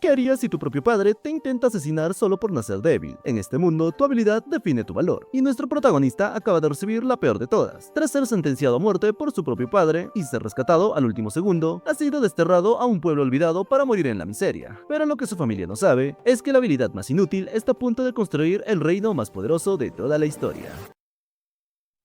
¿Qué harías si tu propio padre te intenta asesinar solo por nacer débil? En este mundo, tu habilidad define tu valor, y nuestro protagonista acaba de recibir la peor de todas. Tras ser sentenciado a muerte por su propio padre y ser rescatado al último segundo, ha sido desterrado a un pueblo olvidado para morir en la miseria. Pero lo que su familia no sabe es que la habilidad más inútil está a punto de construir el reino más poderoso de toda la historia.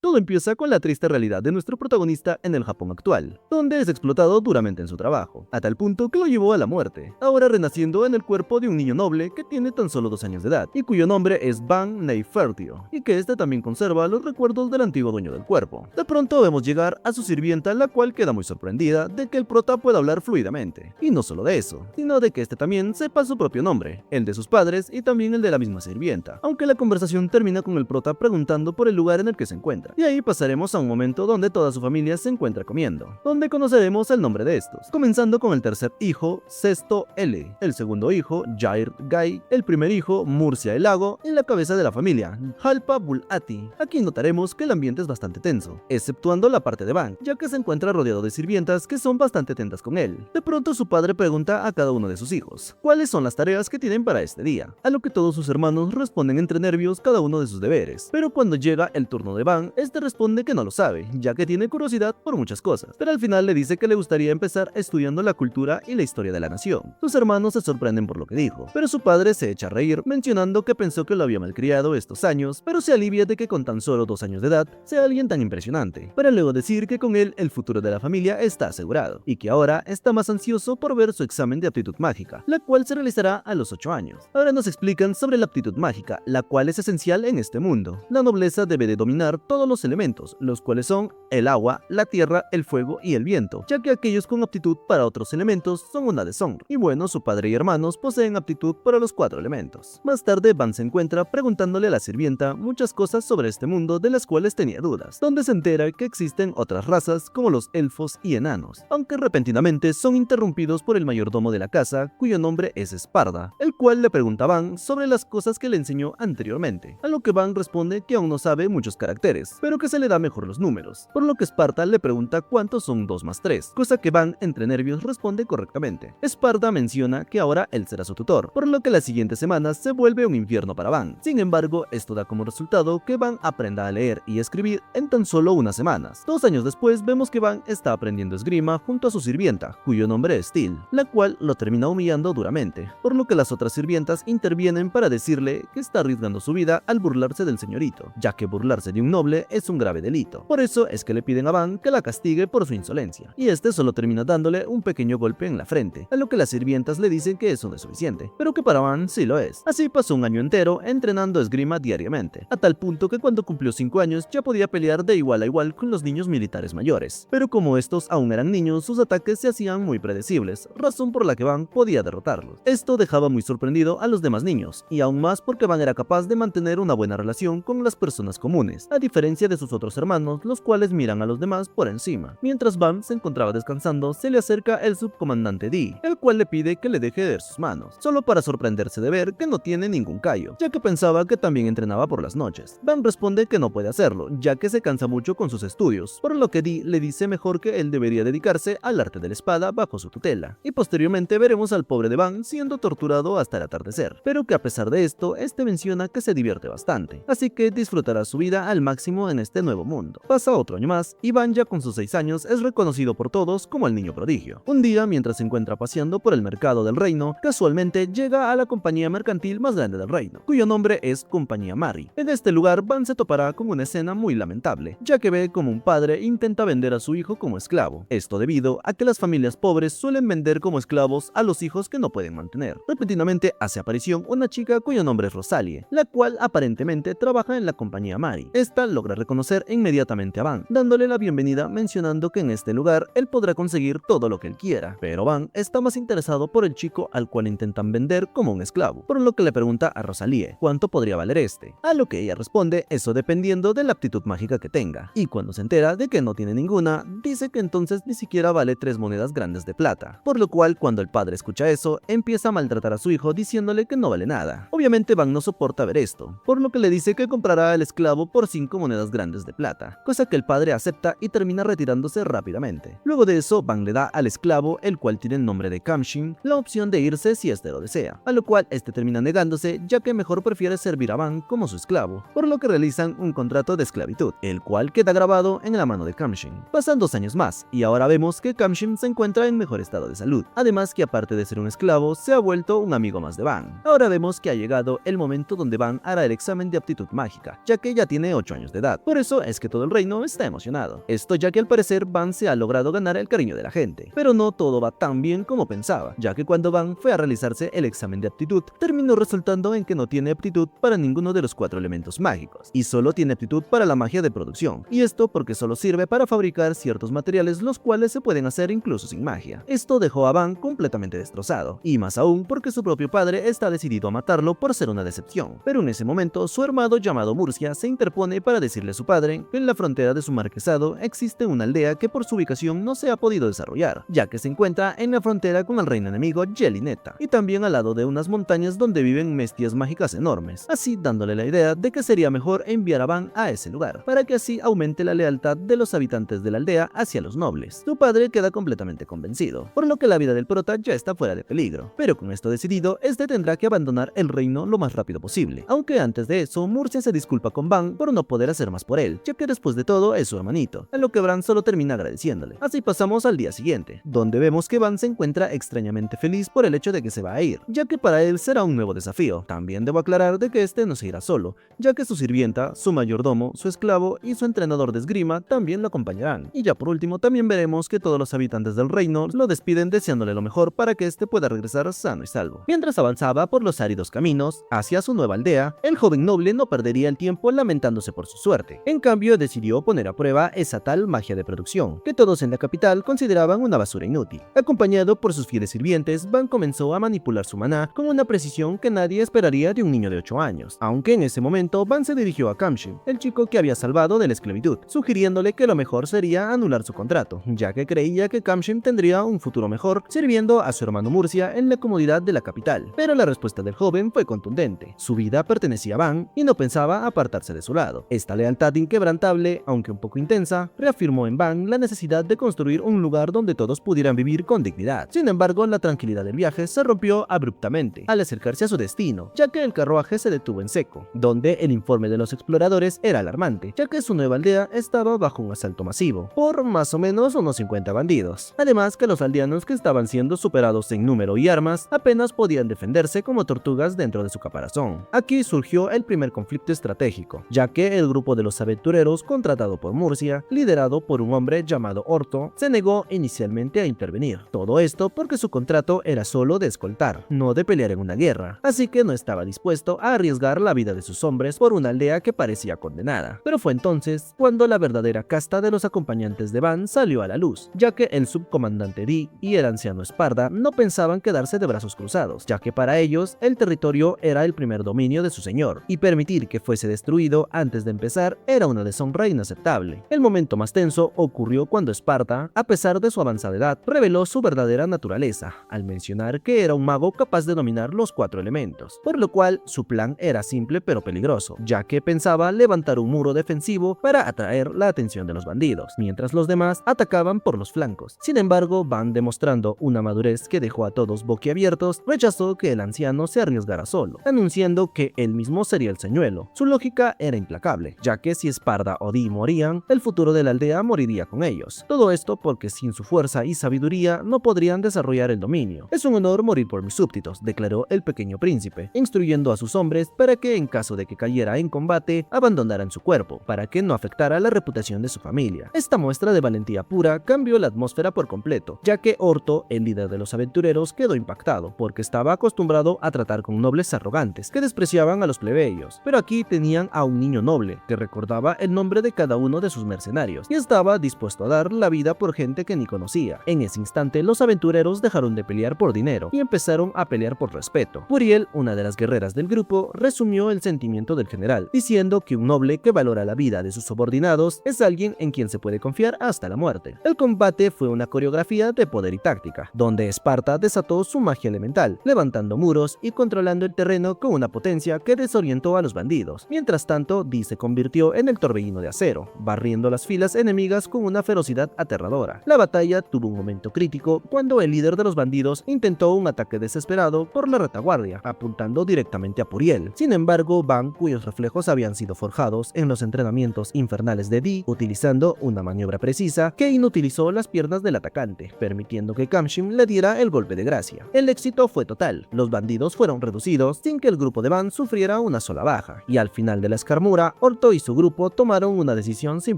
Todo empieza con la triste realidad de nuestro protagonista en el Japón actual, donde es explotado duramente en su trabajo, a tal punto que lo llevó a la muerte, ahora renaciendo en el cuerpo de un niño noble que tiene tan solo 2 años de edad, y cuyo nombre es Ban Neifertio, y que este también conserva los recuerdos del antiguo dueño del cuerpo. De pronto vemos llegar a su sirvienta, la cual queda muy sorprendida de que el prota pueda hablar fluidamente, y no solo de eso, sino de que este también sepa su propio nombre, el de sus padres y también el de la misma sirvienta, aunque la conversación termina con el prota preguntando por el lugar en el que se encuentra. Y ahí pasaremos a un momento donde toda su familia se encuentra comiendo, donde conoceremos el nombre de estos, comenzando con el tercer hijo, Sesto L, el segundo hijo, Jair Gai, el primer hijo, Murcia el Lago, y la cabeza de la familia, Halpa Bulati. Aquí notaremos que el ambiente es bastante tenso, exceptuando la parte de Ban, ya que se encuentra rodeado de sirvientas que son bastante atentas con él. De pronto su padre pregunta a cada uno de sus hijos, ¿cuáles son las tareas que tienen para este día? A lo que todos sus hermanos responden entre nervios cada uno de sus deberes, pero cuando llega el turno de Ban, este responde que no lo sabe, ya que tiene curiosidad por muchas cosas, pero al final le dice que le gustaría empezar estudiando la cultura y la historia de la nación. Sus hermanos se sorprenden por lo que dijo, pero su padre se echa a reír, mencionando que pensó que lo había malcriado estos años, pero se alivia de que con tan solo 2 años de edad sea alguien tan impresionante, para luego decir que con él el futuro de la familia está asegurado, y que ahora está más ansioso por ver su examen de aptitud mágica, la cual se realizará a los 8 años. Ahora nos explican sobre la aptitud mágica, la cual es esencial en este mundo. La nobleza debe de dominar todos los elementos, los cuales son el agua, la tierra, el fuego y el viento, ya que aquellos con aptitud para otros elementos son una deshonra. Y bueno, su padre y hermanos poseen aptitud para los 4 elementos. Más tarde, Ban se encuentra preguntándole a la sirvienta muchas cosas sobre este mundo de las cuales tenía dudas, donde se entera que existen otras razas como los elfos y enanos, aunque repentinamente son interrumpidos por el mayordomo de la casa, cuyo nombre es Esparda, el cual le pregunta a Ban sobre las cosas que le enseñó anteriormente, a lo que Ban responde que aún no sabe muchos caracteres, pero que se le da mejor los números, por lo que Esparta le pregunta cuántos son 2 más 3, cosa que Ban entre nervios responde correctamente. Esparta menciona que ahora él será su tutor, por lo que las siguientes semanas se vuelve un infierno para Ban. Sin embargo, esto da como resultado que Ban aprenda a leer y escribir en tan solo unas semanas. 2 años después vemos que Ban está aprendiendo esgrima junto a su sirvienta, cuyo nombre es Steel, la cual lo termina humillando duramente, por lo que las otras sirvientas intervienen para decirle que está arriesgando su vida al burlarse del señorito, ya que burlarse de un noble es un grave delito. Por eso es que le piden a Ban que la castigue por su insolencia, y este solo termina dándole un pequeño golpe en la frente, a lo que las sirvientas le dicen que eso no es suficiente, pero que para Ban sí lo es. Así pasó un año entero entrenando esgrima diariamente, a tal punto que cuando cumplió 5 años ya podía pelear de igual a igual con los niños militares mayores. Pero como estos aún eran niños, sus ataques se hacían muy predecibles, razón por la que Ban podía derrotarlos. Esto dejaba muy sorprendido a los demás niños, y aún más porque Ban era capaz de mantener una buena relación con las personas comunes, a diferencia de sus otros hermanos, los cuales miran a los demás por encima. Mientras Ban se encontraba descansando, se le acerca el subcomandante Dee, el cual le pide que le deje de ver sus manos, solo para sorprenderse de ver que no tiene ningún callo, ya que pensaba que también entrenaba por las noches. Ban responde que no puede hacerlo, ya que se cansa mucho con sus estudios, por lo que Dee le dice mejor que él debería dedicarse al arte de la espada bajo su tutela, y posteriormente veremos al pobre de Ban siendo torturado hasta el atardecer, pero que a pesar de esto, este menciona que se divierte bastante, así que disfrutará su vida al máximo en este nuevo mundo. Pasa otro año más, y Ban ya con sus 6 años es reconocido por todos como el niño prodigio. Un día, mientras se encuentra paseando por el mercado del reino, casualmente llega a la compañía mercantil más grande del reino, cuyo nombre es Compañía Mari. En este lugar, Ban se topará con una escena muy lamentable, ya que ve como un padre intenta vender a su hijo como esclavo. Esto debido a que las familias pobres suelen vender como esclavos a los hijos que no pueden mantener. Repentinamente hace aparición una chica cuyo nombre es Rosalie, la cual aparentemente trabaja en la Compañía Mari. Esta logra reconocer inmediatamente a Ban, dándole la bienvenida mencionando que en este lugar él podrá conseguir todo lo que él quiera, pero Ban está más interesado por el chico al cual intentan vender como un esclavo, por lo que le pregunta a Rosalie cuánto podría valer este, a lo que ella responde eso dependiendo de la aptitud mágica que tenga, y cuando se entera de que no tiene ninguna, dice que entonces ni siquiera vale 3 monedas grandes de plata, por lo cual cuando el padre escucha eso, empieza a maltratar a su hijo diciéndole que no vale nada. Obviamente Ban no soporta ver esto, por lo que le dice que comprará al esclavo por 5 monedas monedas grandes de plata, cosa que el padre acepta y termina retirándose rápidamente. Luego de eso, Van le da al esclavo, el cual tiene el nombre de Kamshin, la opción de irse si éste lo desea, a lo cual este termina negándose, ya que mejor prefiere servir a Van como su esclavo, por lo que realizan un contrato de esclavitud, el cual queda grabado en la mano de Kamshin. Pasan 2 años más, y ahora vemos que Kamshin se encuentra en mejor estado de salud, además que aparte de ser un esclavo, se ha vuelto un amigo más de Van. Ahora vemos que ha llegado el momento donde Van hará el examen de aptitud mágica, ya que ya tiene 8 años de edad, por eso es que todo el reino está emocionado. Esto ya que al parecer Van se ha logrado ganar el cariño de la gente, pero no todo va tan bien como pensaba, ya que cuando Van fue a realizarse el examen de aptitud, terminó resultando en que no tiene aptitud para ninguno de los 4 elementos mágicos, y solo tiene aptitud para la magia de producción, y esto porque solo sirve para fabricar ciertos materiales los cuales se pueden hacer incluso sin magia. Esto dejó a Van completamente destrozado, y más aún porque su propio padre está decidido a matarlo por ser una decepción. Pero en ese momento, su hermano llamado Murcia se interpone para decirle a su padre que en la frontera de su marquesado existe una aldea que por su ubicación no se ha podido desarrollar, ya que se encuentra en la frontera con el reino enemigo Yelineta, y también al lado de unas montañas donde viven bestias mágicas enormes, así dándole la idea de que sería mejor enviar a Van a ese lugar, para que así aumente la lealtad de los habitantes de la aldea hacia los nobles. Su padre queda completamente convencido, por lo que la vida del prota ya está fuera de peligro, pero con esto decidido, este tendrá que abandonar el reino lo más rápido posible, aunque antes de eso, Murcia se disculpa con Van por no poder hacer más por él, ya que después de todo es su hermanito, a lo que Bran solo termina agradeciéndole. Así pasamos al día siguiente, donde vemos que Van se encuentra extrañamente feliz por el hecho de que se va a ir, ya que para él será un nuevo desafío. También debo aclarar de que este no se irá solo, ya que su sirvienta, su mayordomo, su esclavo y su entrenador de esgrima también lo acompañarán. Y ya por último también veremos que todos los habitantes del reino lo despiden deseándole lo mejor para que este pueda regresar sano y salvo. Mientras avanzaba por los áridos caminos hacia su nueva aldea, el joven noble no perdería el tiempo lamentándose por su suerte. En cambio, decidió poner a prueba esa tal magia de producción, que todos en la capital consideraban una basura inútil. Acompañado por sus fieles sirvientes, Van comenzó a manipular su maná con una precisión que nadie esperaría de un niño de 8 años, aunque en ese momento Van se dirigió a Kamshin, el chico que había salvado de la esclavitud, sugiriéndole que lo mejor sería anular su contrato, ya que creía que Kamshin tendría un futuro mejor sirviendo a su hermano Murcia en la comodidad de la capital. Pero la respuesta del joven fue contundente. Su vida pertenecía a Van y no pensaba apartarse de su lado. Esta lealtad inquebrantable, aunque un poco intensa, reafirmó en Van la necesidad de construir un lugar donde todos pudieran vivir con dignidad. Sin embargo, la tranquilidad del viaje se rompió abruptamente al acercarse a su destino, ya que el carruaje se detuvo en seco, donde el informe de los exploradores era alarmante, ya que su nueva aldea estaba bajo un asalto masivo, por más o menos unos 50 bandidos. Además que los aldeanos que estaban siendo superados en número y armas apenas podían defenderse como tortugas dentro de su caparazón. Aquí surgió el primer conflicto estratégico, ya que el grupo de los aventureros contratado por Murcia, liderado por un hombre llamado Orto, se negó inicialmente a intervenir. Todo esto porque su contrato era solo de escoltar, no de pelear en una guerra, así que no estaba dispuesto a arriesgar la vida de sus hombres por una aldea que parecía condenada. Pero fue entonces cuando la verdadera casta de los acompañantes de Van salió a la luz, ya que el subcomandante Di y el anciano Esparda no pensaban quedarse de brazos cruzados, ya que para ellos el territorio era el primer dominio de su señor, y permitir que fuese destruido antes de empezar era una deshonra inaceptable. El momento más tenso ocurrió cuando Esparta, a pesar de su avanzada edad, reveló su verdadera naturaleza, al mencionar que era un mago capaz de dominar los 4 elementos, por lo cual su plan era simple pero peligroso, ya que pensaba levantar un muro defensivo para atraer la atención de los bandidos, mientras los demás atacaban por los flancos. Sin embargo, Van, demostrando una madurez que dejó a todos boquiabiertos, rechazó que el anciano se arriesgara solo, anunciando que él mismo sería el señuelo. Su lógica era implacable, ya que si Esparda o Di morían, el futuro de la aldea moriría con ellos. Todo esto porque sin su fuerza y sabiduría no podrían desarrollar el dominio. Es un honor morir por mis súbditos, declaró el pequeño príncipe, instruyendo a sus hombres para que en caso de que cayera en combate, abandonaran su cuerpo, para que no afectara la reputación de su familia. Esta muestra de valentía pura cambió la atmósfera por completo, ya que Orto, el líder de los aventureros, quedó impactado, porque estaba acostumbrado a tratar con nobles arrogantes, que despreciaban a los plebeyos, pero aquí tenían a un niño noble, que recordaba el nombre de cada uno de sus mercenarios, y estaba dispuesto a dar la vida por gente que ni conocía. En ese instante, los aventureros dejaron de pelear por dinero, y empezaron a pelear por respeto. Puriel, una de las guerreras del grupo, resumió el sentimiento del general, diciendo que un noble que valora la vida de sus subordinados es alguien en quien se puede confiar hasta la muerte. El combate fue una coreografía de poder y táctica, donde Esparta desató su magia elemental, levantando muros y controlando el terreno con una potencia que desorientó a los bandidos. Mientras tanto, Di se convirtió convirtió en el Torbellino de Acero, barriendo las filas enemigas con una ferocidad aterradora. La batalla tuvo un momento crítico cuando el líder de los bandidos intentó un ataque desesperado por la retaguardia, apuntando directamente a Puriel. Sin embargo, Van, cuyos reflejos habían sido forjados en los entrenamientos infernales de Dee, utilizando una maniobra precisa que inutilizó las piernas del atacante, permitiendo que Kamshim le diera el golpe de gracia. El éxito fue total, los bandidos fueron reducidos sin que el grupo de Van sufriera una sola baja, y al final de la escarmura, Orto y su grupo tomaron una decisión sin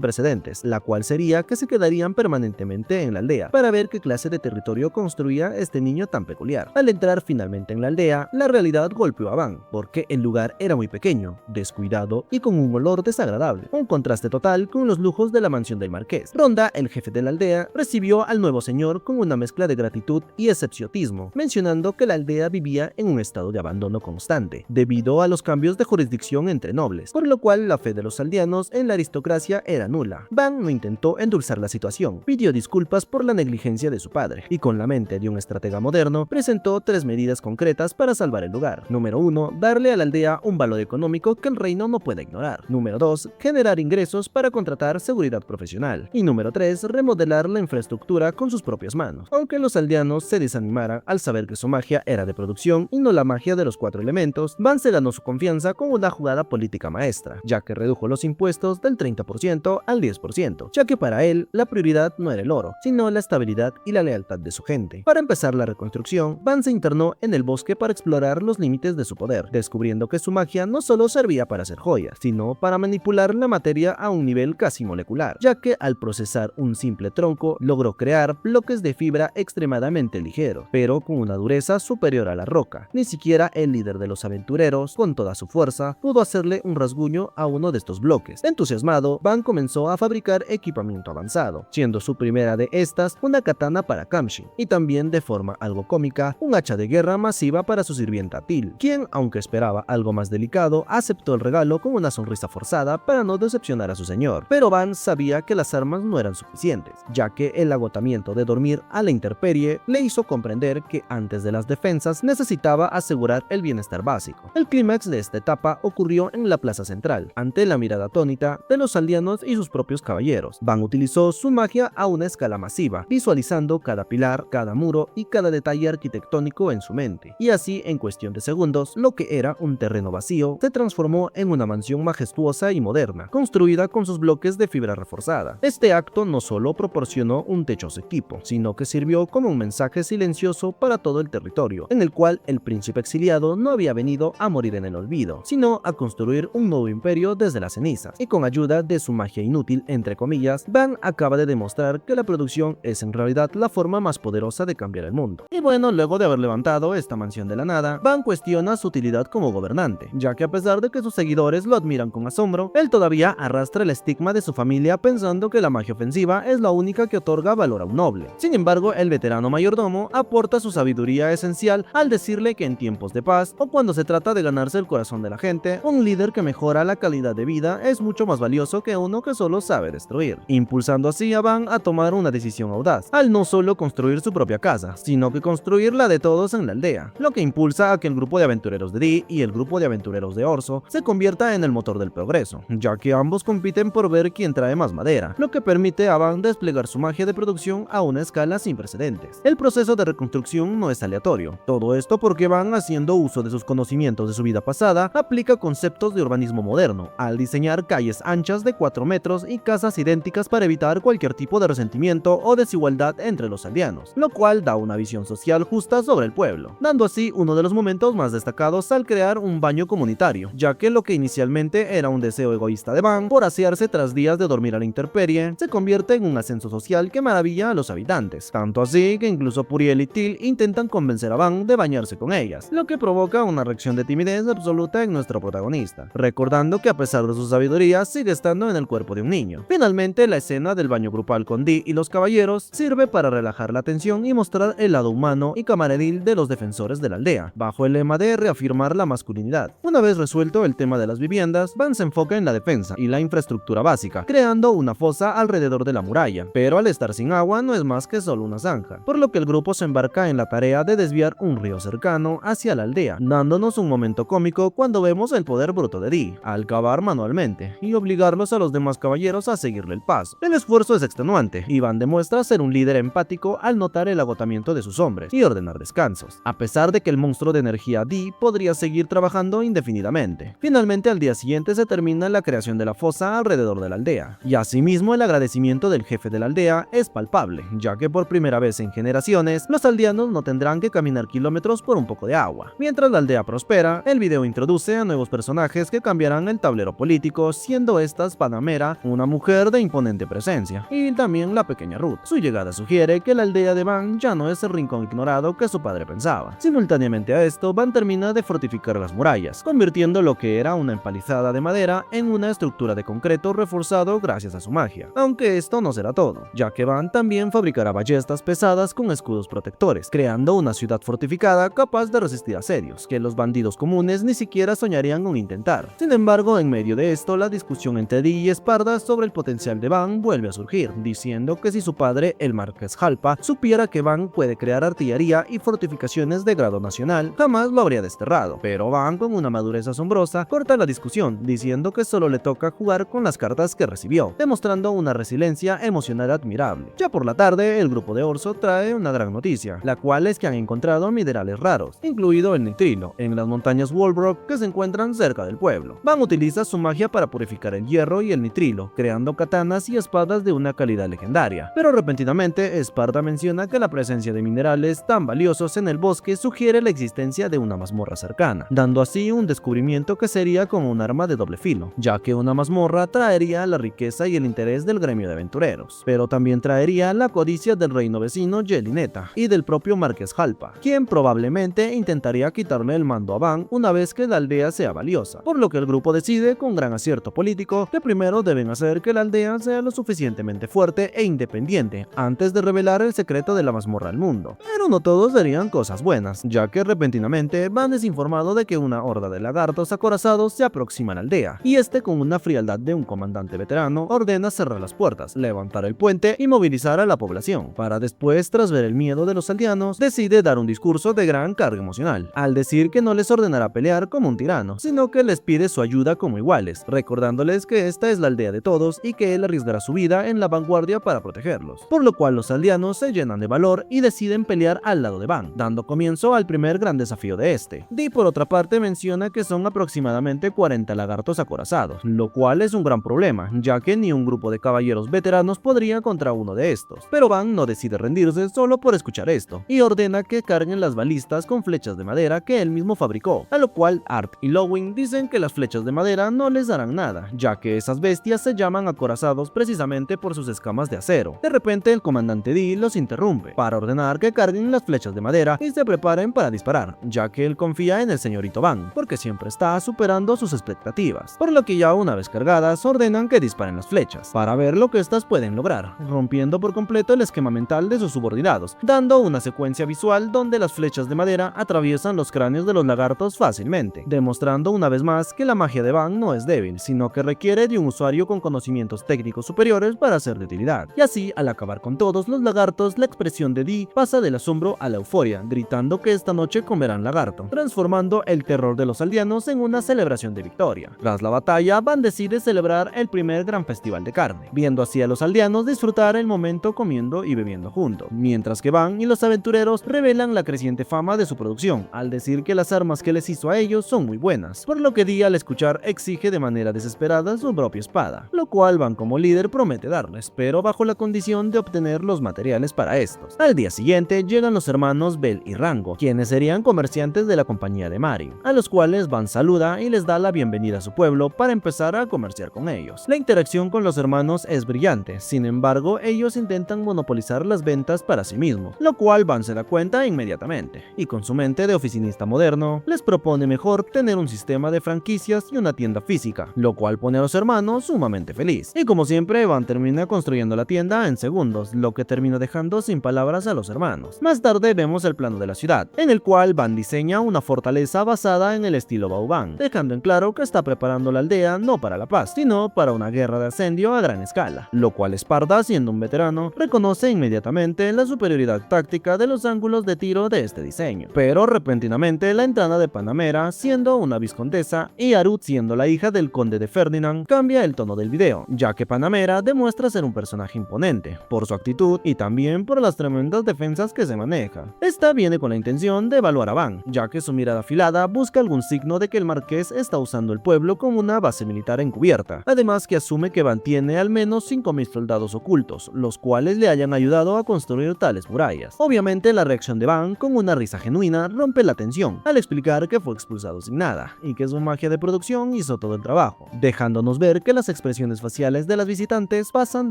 precedentes, la cual sería que se quedarían permanentemente en la aldea, para ver qué clase de territorio construía este niño tan peculiar. Al entrar finalmente en la aldea, la realidad golpeó a Van, porque el lugar era muy pequeño, descuidado y con un olor desagradable, un contraste total con los lujos de la mansión del marqués. Ronda, el jefe de la aldea, recibió al nuevo señor con una mezcla de gratitud y escepticismo, mencionando que la aldea vivía en un estado de abandono constante, debido a los cambios de jurisdicción entre nobles, por lo cual la fe de los aldeanos en la aristocracia era nula. Van no intentó endulzar la situación, pidió disculpas por la negligencia de su padre, y con la mente de un estratega moderno, presentó 3 medidas concretas para salvar el lugar. Número 1, darle a la aldea un valor económico que el reino no puede ignorar. Número 2, generar ingresos para contratar seguridad profesional. Y número 3, remodelar la infraestructura con sus propias manos. Aunque los aldeanos se desanimaran al saber que su magia era de producción y no la magia de los 4 elementos, Van se ganó su confianza con una jugada política maestra, ya que redujo los impuestos del 30% al 10%, ya que para él la prioridad no era el oro, sino la estabilidad y la lealtad de su gente. Para empezar la reconstrucción, Van se internó en el bosque para explorar los límites de su poder, descubriendo que su magia no solo servía para hacer joyas, sino para manipular la materia a un nivel casi molecular, ya que al procesar un simple tronco logró crear bloques de fibra extremadamente ligeros, pero con una dureza superior a la roca. Ni siquiera el líder de los aventureros, con toda su fuerza, pudo hacerle un rasguño a uno de estos bloques. Entusiasmado, Van comenzó a fabricar equipamiento avanzado, siendo su primera de estas una katana para Kamshin, y también de forma algo cómica, un hacha de guerra masiva para su sirvienta Til, quien, aunque esperaba algo más delicado, aceptó el regalo con una sonrisa forzada para no decepcionar a su señor. Pero Van sabía que las armas no eran suficientes, ya que el agotamiento de dormir a la intemperie le hizo comprender que antes de las defensas necesitaba asegurar el bienestar básico. El clímax de esta etapa ocurrió en la plaza central, ante la mirada atónita de los aldeanos y sus propios caballeros. Van utilizó su magia a una escala masiva, visualizando cada pilar, cada muro y cada detalle arquitectónico en su mente, y así en cuestión de segundos, lo que era un terreno vacío se transformó en una mansión majestuosa y moderna, construida con sus bloques de fibra reforzada. Este acto no solo proporcionó un techo a su equipo, sino que sirvió como un mensaje silencioso para todo el territorio, en el cual el príncipe exiliado no había venido a morir en el olvido, sino a construir un nuevo imperio desde las cenizas, y con ayuda de su magia inútil, entre comillas, Van acaba de demostrar que la producción es en realidad la forma más poderosa de cambiar el mundo. Y bueno, luego de haber levantado esta mansión de la nada, Van cuestiona su utilidad como gobernante, ya que a pesar de que sus seguidores lo admiran con asombro, él todavía arrastra el estigma de su familia pensando que la magia ofensiva es la única que otorga valor a un noble. Sin embargo, el veterano mayordomo aporta su sabiduría esencial al decirle que en tiempos de paz o cuando se trata de ganarse el corazón de la gente, un líder que mejora la calidad de vida es mucho más valioso que uno que solo sabe destruir, impulsando así a Van a tomar una decisión audaz, al no solo construir su propia casa, sino que construir la de todos en la aldea, lo que impulsa a que el grupo de aventureros de Dee y el grupo de aventureros de Orso se convierta en el motor del progreso, ya que ambos compiten por ver quién trae más madera, lo que permite a Van desplegar su magia de producción a una escala sin precedentes. El proceso de reconstrucción no es aleatorio, todo esto porque Van, haciendo uso de sus conocimientos de su vida pasada, aplica conceptos de urbanismo moderno, al diseñar calles anchas de 4 metros y casas idénticas para evitar cualquier tipo de resentimiento o desigualdad entre los aldeanos, lo cual da una visión social justa sobre el pueblo, dando así uno de los momentos más destacados al crear un baño comunitario, ya que lo que inicialmente era un deseo egoísta de Van por asearse tras días de dormir a la intemperie, se convierte en un ascenso social que maravilla a los habitantes, tanto así que incluso Puriel y Til intentan convencer a Van de bañarse con ellas, lo que provoca una reacción de timidez absoluta en nuestro protagonista, recordando que a pesar de su sabiduría sigue estando en el cuerpo de un niño. Finalmente, la escena del baño grupal con Dee y los caballeros sirve para relajar la tensión y mostrar el lado humano y camaradil de los defensores de la aldea, bajo el lema de reafirmar la masculinidad. Una vez resuelto el tema de las viviendas, Van se enfoca en la defensa y la infraestructura básica, creando una fosa alrededor de la muralla, pero al estar sin agua no es más que solo una zanja, por lo que el grupo se embarca en la tarea de desviar un río cercano hacia la aldea, dándonos un momento cómico cuando vemos el poder bruto de Dee, al cavar manualmente y obligarlos a los demás caballeros a seguirle el paso. El esfuerzo es extenuante y Van demuestra ser un líder empático al notar el agotamiento de sus hombres y ordenar descansos, a pesar de que el monstruo de energía Dee podría seguir trabajando indefinidamente. Finalmente, al día siguiente se termina la creación de la fosa alrededor de la aldea, y asimismo el agradecimiento del jefe de la aldea es palpable, ya que por primera vez en generaciones, los aldeanos no tendrán que caminar kilómetros por un poco de agua. Mientras la aldea prospera, el video introduce a nuevos personajes que cambiarán el tablero político, siendo estas Panamera, una mujer de imponente presencia, y también la pequeña Ruth. Su llegada sugiere que la aldea de Van ya no es el rincón ignorado que su padre pensaba. Simultáneamente a esto, Van termina de fortificar las murallas, convirtiendo lo que era una empalizada de madera en una estructura de concreto reforzado gracias a su magia. Aunque esto no será todo, ya que Van también fabricará ballestas pesadas con escudos protectores, creando una ciudad fortificada capaz de resistir asedios, que los bandidos comunes ni siquiera soñarían con intentar. Sin embargo, en medio de esto, la discusión entre Dee y Esparda sobre el potencial de Van vuelve a surgir, diciendo que si su padre, el Marqués Jalpa, supiera que Van puede crear artillería y fortificaciones de grado nacional, jamás lo habría desterrado. Pero Van, con una madurez asombrosa, corta la discusión, diciendo que solo le toca jugar con las cartas que recibió, demostrando una resiliencia emocional admirable. Ya por la tarde, el grupo de Orso trae una gran noticia, la cual es que han encontrado minerales raros, incluido el nitrilo, en las montañas Walbrook que se encuentran cerca del pueblo. Van utiliza su magia para purificar el hierro y el nitrilo, creando katanas y espadas de una calidad legendaria. Pero repentinamente, Esparda menciona que la presencia de minerales tan valiosos en el bosque sugiere la existencia de una mazmorra cercana, dando así un descubrimiento que sería como un arma de doble filo, ya que una mazmorra traería la riqueza y el interés del gremio de aventureros, pero también traería la codicia del reino vecino Yelineta y del propio Marqués Jalpa, quien probablemente intentaría quitarle el mando a Van una vez que la aldea sea valiosa, por lo que el grupo decide, con gran acierto político, que primero deben hacer que la aldea sea lo suficientemente fuerte e independiente antes de revelar el secreto de la mazmorra al mundo. Pero no todos serían cosas buenas, ya que repentinamente Van es informado de que una horda de lagartos acorazados se aproxima a la aldea, y este, con una frialdad de un comandante veterano, ordena cerrar las puertas, levantar el puente y movilizar a la población, para después, tras ver el miedo de los aldeanos, decide dar un discurso de gran carga emocional, al decir que no les ordenará pelear como un tirano, sino que les pide su ayuda como iguales, recordándoles que esta es la aldea de todos y que él arriesgará su vida en la vanguardia para protegerlos, por lo cual los aldeanos se llenan de valor y deciden pelear al lado de Van, dando comienzo al primer gran desafío de este. Dee, por otra parte, menciona que son aproximadamente 40 lagartos acorazados, lo cual es un gran problema, ya que ni un grupo de caballeros veteranos podría contra uno de estos, pero Van no decide rendirse solo por escuchar esto, y ordena que carguen las balistas con flechas de madera que él mismo fabricó, a lo cual Art y Lowing dicen que las flechas de madera no les darán nada, ya que esas bestias se llaman acorazados precisamente por sus escamas de acero. De repente, el comandante Dee los interrumpe para ordenar que carguen las flechas de madera y se preparen para disparar, ya que él confía en el señorito Van, porque siempre está superando sus expectativas, por lo que ya una vez cargadas ordenan que disparen las flechas, para ver lo que estas pueden lograr, rompiendo por completo el esquema mental de sus subordinados, dando una secuencia visual donde las flechas de madera atraviesan los cráneos de los lagartos fácilmente, demostrando una vez más que la magia de Van no es débil, sino que requiere de un usuario con conocimientos técnicos superiores para ser de utilidad. Y así, al acabar con todos los lagartos, la expresión de Dee pasa del asombro a la euforia, gritando que esta noche comerán lagarto, transformando el terror de los aldeanos en una celebración de victoria. Tras la batalla, Van decide celebrar el primer gran festival de carne, viendo así a los aldeanos disfrutar el momento comiendo y bebiendo juntos, mientras que Van y los aventureros revelan la creciente fama de su producción, al decir que las armas que les hizo a ellos son muy buenas, por lo que Dee, al escuchar, exige de manera desesperada su propia espada, lo cual Van como líder promete darles, pero bajo la condición de obtener los materiales para estos. Al día siguiente llegan los hermanos Bell y Rango, quienes serían comerciantes de la compañía de Mari, a los cuales Van saluda y les da la bienvenida a su pueblo para empezar a comerciar con ellos. La interacción con los hermanos es brillante, sin embargo, ellos intentan monopolizar las ventas para sí mismos, lo cual Van se da cuenta inmediatamente, y con su mente de oficinista moderno, les propone mejor tener un sistema de franquicias y una tienda física, lo cual pone a los hermanos sumamente feliz. Y como siempre, Van termina construyendo la tienda en segundos, lo que termina dejando sin palabras a los hermanos. Más tarde vemos el plano de la ciudad, en el cual Van diseña una fortaleza basada en el estilo Vauban, dejando en claro que está preparando la aldea no para la paz, sino para una guerra de asedio a gran escala, lo cual Esparda, siendo un veterano, reconoce inmediatamente la superioridad táctica de los ángulos de tiro de este diseño. Pero repentinamente, la entrada de Panamera, siendo una viscondesa, y Arut, siendo la hija hija del conde de Ferdinand, cambia el tono del video, ya que Panamera demuestra ser un personaje imponente, por su actitud y también por las tremendas defensas que se maneja. Esta viene con la intención de evaluar a Van, ya que su mirada afilada busca algún signo de que el marqués está usando el pueblo como una base militar encubierta, además que asume que Van tiene al menos 5.000 soldados ocultos, los cuales le hayan ayudado a construir tales murallas. Obviamente la reacción de Van, con una risa genuina, rompe la tensión, al explicar que fue expulsado sin nada, y que su magia de producción hizo todo el trabajo, dejándonos ver que las expresiones faciales de las visitantes pasan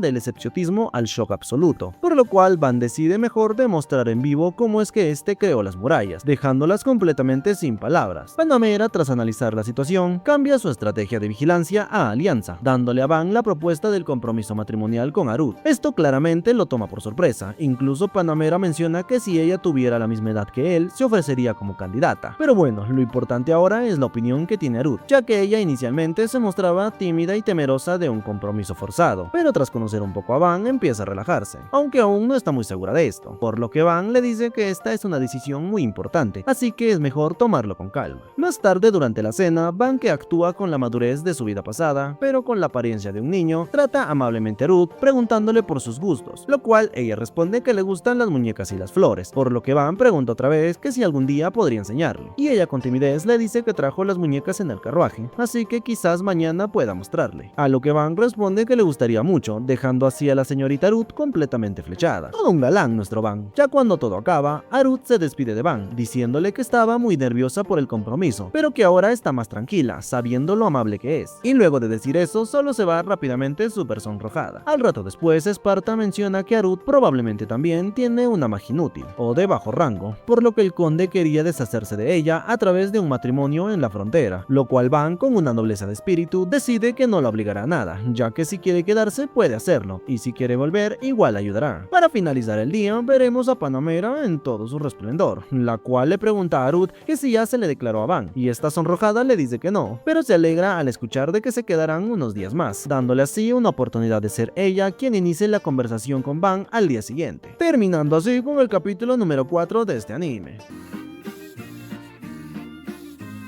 del escepticismo al shock absoluto, por lo cual Van decide mejor demostrar en vivo cómo es que este creó las murallas, dejándolas completamente sin palabras. Panamera, tras analizar la situación, cambia su estrategia de vigilancia a alianza, dándole a Van la propuesta del compromiso matrimonial con Harut. Esto claramente lo toma por sorpresa, incluso Panamera menciona que si ella tuviera la misma edad que él, se ofrecería como candidata. Pero bueno, lo importante ahora es la opinión que tiene Harut, ya que ella inicialmente se mostraba tímida y temerosa de un compromiso forzado, pero tras conocer un poco a Van empieza a relajarse, aunque aún no está muy segura de esto, por lo que Van le dice que esta es una decisión muy importante, así que es mejor tomarlo con calma. Más tarde durante la cena, Van, que actúa con la madurez de su vida pasada, pero con la apariencia de un niño, trata amablemente a Harut preguntándole por sus gustos, lo cual ella responde que le gustan las muñecas y las flores, por lo que Van pregunta otra vez que si algún día podría enseñarle, y ella con timidez le dice que trajo las muñecas en el carruaje, así que quizás mañana pueda mostrarle, a lo que Van responde que le gustaría mucho, dejando así a la señorita Harut completamente flechada. Todo un galán nuestro Van. Ya cuando todo acaba, Harut se despide de Van, diciéndole que estaba muy nerviosa por el compromiso, pero que ahora está más tranquila, sabiendo lo amable que es, y luego de decir eso, solo se va rápidamente súper sonrojada. Al rato después, Esparta menciona que Harut probablemente también tiene una magia inútil, o de bajo rango, por lo que el conde quería deshacerse de ella a través de un matrimonio en la frontera, lo cual Van, con una nobleza de espíritu, decide que no la obligará a nada, ya que si quiere quedarse puede hacerlo, y si quiere volver igual ayudará. Para finalizar el día, veremos a Panamera en todo su resplendor, la cual le pregunta a Harut que si ya se le declaró a Van, y esta sonrojada le dice que no, pero se alegra al escuchar de que se quedarán unos días más, dándole así una oportunidad de ser ella quien inicie la conversación con Van al día siguiente, terminando así con el capítulo número 4 de este anime.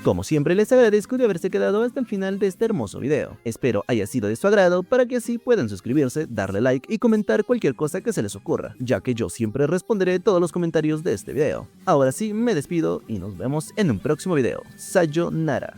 Como siempre, les agradezco de haberse quedado hasta el final de este hermoso video. Espero haya sido de su agrado para que así puedan suscribirse, darle like y comentar cualquier cosa que se les ocurra, ya que yo siempre responderé todos los comentarios de este video. Ahora sí, me despido y nos vemos en un próximo video. Sayonara.